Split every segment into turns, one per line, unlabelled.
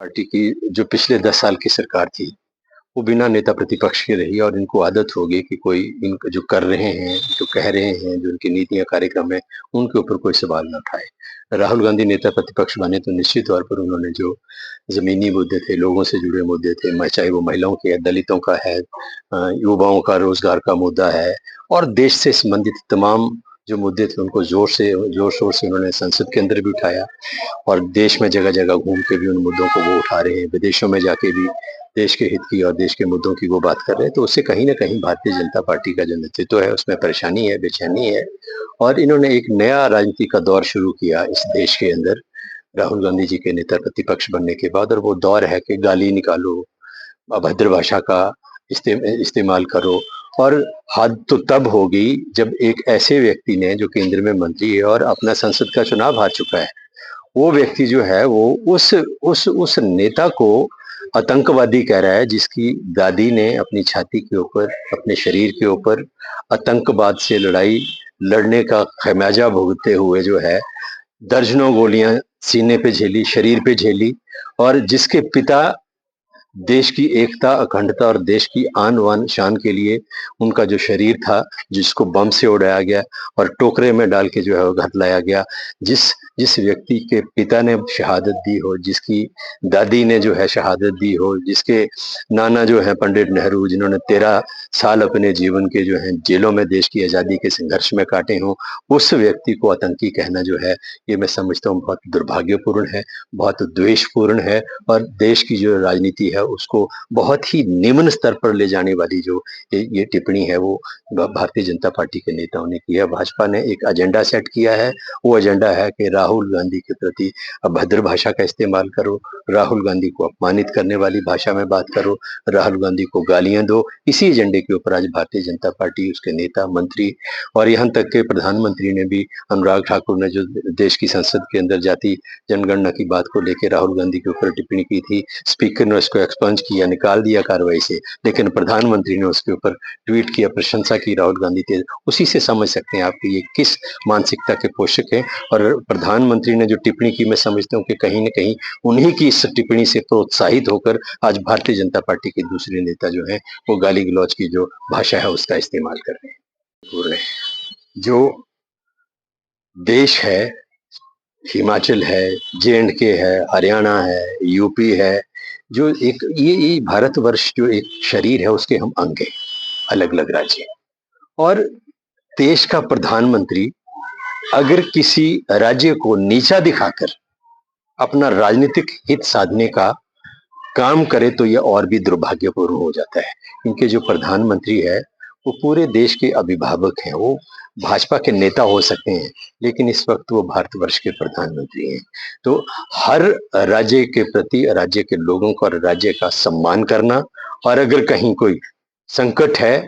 Party की जो पिछले 10 साल की सरकार थी, वो बिना नेता प्रतिपक्ष के रही और इनको आदत हो गई कि कोई इनको जो कर रहे हैं, जो कह रहे हैं, जो उनकी नीतियाँ कार्यक्रम है, उनके ऊपर कोई सवाल ना उठाए। राहुल गांधी नेता प्रतिपक्ष बने तो निश्चित तौर पर उन्होंने जो ज़मीनी मुद्दे थे, लोगों से जुड़े मुद्दे थे, चाहे वो महिलाओं के है, दलितों का है, युवाओं का रोज़गार का मुद्दा है और देश से संबंधित तमाम जो मुद्दे थे उनको ज़ोर-शोर से उन्होंने संसद के अंदर भी उठाया। और देश में जगह-जगह घूम के भी उन मुद्दों को वो उठा रहे हैं, विदेशों में जाके भी देश के हित की और देश के मुद्दों की वो बात कर रहे हैं, तो उससे कहीं न कहीं भारतीय जनता पार्टी का जो नेतृत्व है, उसमें परेशानी है, बेचैनी है और इन्होंने एक नया राजनीति का दौर शुरू किया इस देश के अंदर, राहुल गांधी जी के नेता प्रतिपक्ष बनने के बाद और वो दौर है कि गाली निकालो, अभद्र भाषा का इस्तेमाल करो और हद तो तब होगी जब एक ऐसे व्यक्ति ने जो केंद्र में मंत्री है और अपना संसद का चुनाव हार चुका है, वो व्यक्ति जो है वो उस नेता को आतंकवादी कह रहा है जिसकी दादी ने अपनी छाती के ऊपर, अपने शरीर के ऊपर आतंकवाद से लड़ाई लड़ने का खमियाजा भुगतते हुए जो है दर्जनों गोलियां सीने पे झेली, शरीर पे झेली और जिसके पिता देश की एकता, अखंडता और देश की आन-बान, शान के लिए उनका जो शरीर था, जिसको बम से उड़ाया गया और टोकरे में डाल के जो है वो घर लाया गया। जिस जिस व्यक्ति के पिता ने शहादत दी हो, जिसकी दादी ने जो है शहादत दी हो, जिसके नाना जो है पंडित नेहरू जिन्होंने 13 साल अपने जीवन के जो हैं जेलों में देश की आज़ादी के संघर्ष में काटे हों, उस व्यक्ति को आतंकी कहना जो है, ये मैं समझता हूँ बहुत दुर्भाग्यपूर्ण है, बहुत द्वेषपूर्ण है और देश की जो राजनीति है उसको बहुत ही निम्न स्तर पर ले जाने वाली जो ये टिप्पणी है वो भारतीय जनता पार्टी के नेताओं ने की है। भाजपा ने एक एजेंडा सेट किया है, वो एजेंडा है कि राहुल गांधी के प्रति अभद्र भाषा का इस्तेमाल करो, राहुल गांधी को अपमानित करने वाली भाषा में बात करो, राहुल गांधी को गालियाँ दो। इसी एजेंडे के ऊपर आज भारतीय जनता पार्टी, उसके नेता, मंत्री और यहाँ तक के प्रधानमंत्री ने भी अनुराग ठाकुर ने जो देश की संसद के अंदर जाति जनगणना की बात को लेकर राहुल गांधी के ऊपर टिप्पणी की थी। स्पीकर ने उसको एक्सपंज किया, निकाल दिया कार्रवाई से, लेकिन प्रधानमंत्री ने उसके ऊपर ट्वीट किया, प्रशंसा की राहुल गांधी के। उसी से समझ सकते हैं आप कि ये किस मानसिकता के पोषक हैं और प्रधानमंत्री ने जो टिप्पणी की मैं समझता हूँ कि कहीं न कहीं उन्हीं की इस टिप्पणी से प्रोत्साहित होकर आज भारतीय जनता पार्टी के दूसरे नेता जो हैं, वो गाली-गलौज की जो भाषा है उसका इस्तेमाल कर रहे हैं। बोल रहे हैं। जो देश है हिमाचल है, जे-एंड-के है, हरियाणा है, यूपी है, जो एक ये भारतवर्ष जो एक शरीर है उसके हम अंग हैं, अलग-अलग राज्य और देश का प्रधानमंत्री अगर किसी राज्य को नीचा दिखाकर अपना राजनीतिक हित साधने का काम करे तो ये और भी दुर्भाग्यपूर्ण हो जाता है। क्योंकि जो प्रधानमंत्री है, वो पूरे देश के अभिभावक हैं, वो भाजपा के नेता हो सकते हैं, लेकिन इस वक़्त वो भारतवर्ष के प्रधानमंत्री हैं। तो हर राज्य के प्रति राज्य के लोगों का और राज्य का सम्मान करना और अगर कहीं कोई संकट है,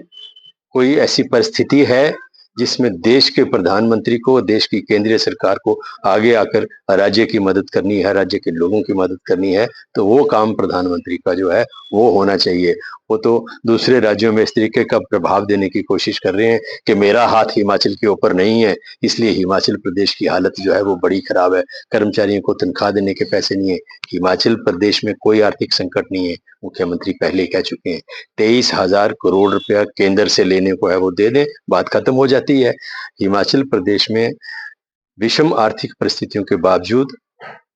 कोई ऐसी परिस्थिति है जिसमें देश के प्रधानमंत्री को, देश की केंद्रीय सरकार को आगे आकर राज्य की मदद करनी है, राज्य के लोगों की मदद करनी है, तो वो काम प्रधानमंत्री का जो है वो होना चाहिए। वो तो दूसरे राज्यों में इस तरीके का प्रभाव देने की कोशिश कर रहे हैं कि मेरा हाथ हिमाचल के ऊपर नहीं है, इसलिए हिमाचल प्रदेश की हालत जो है वो बड़ी खराब है, कर्मचारियों को तनख्वाह देने के पैसे नहीं है। हिमाचल प्रदेश में कोई आर्थिक संकट नहीं है, मुख्यमंत्री पहले ही कह चुके हैं। 23,000 करोड़ रुपया केंद्र से लेने को है वो दे दें, बात खत्म हो जाती है। हिमाचल प्रदेश में विषम आर्थिक परिस्थितियों के बावजूद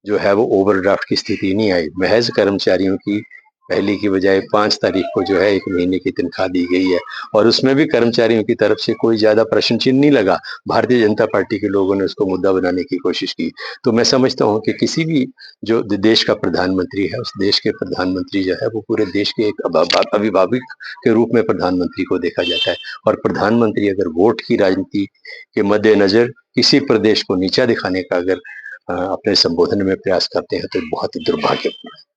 जो है वो ओवरड्राफ्ट की स्थिति नहीं आई। महज़ कर्मचारियों की पहली की बजाय 5 तारीख को जो है 1 महीने की तनख्वाह दी गई है और उसमें भी कर्मचारियों की तरफ से कोई ज़्यादा प्रश्न चिन्ह नहीं लगा। भारतीय जनता पार्टी के लोगों ने उसको मुद्दा बनाने की कोशिश की। तो मैं समझता हूँ कि किसी भी जो देश का प्रधानमंत्री है, उस देश के प्रधानमंत्री जो है वो पूरे देश के एक अभिभावक के रूप में प्रधानमंत्री को देखा जाता है और प्रधानमंत्री अगर वोट की राजनीति के मद्देनज़र किसी प्रदेश को नीचा दिखाने का अगर अपने संबोधन में प्रयास करते हैं तो बहुत दुर्भाग्यपूर्ण है।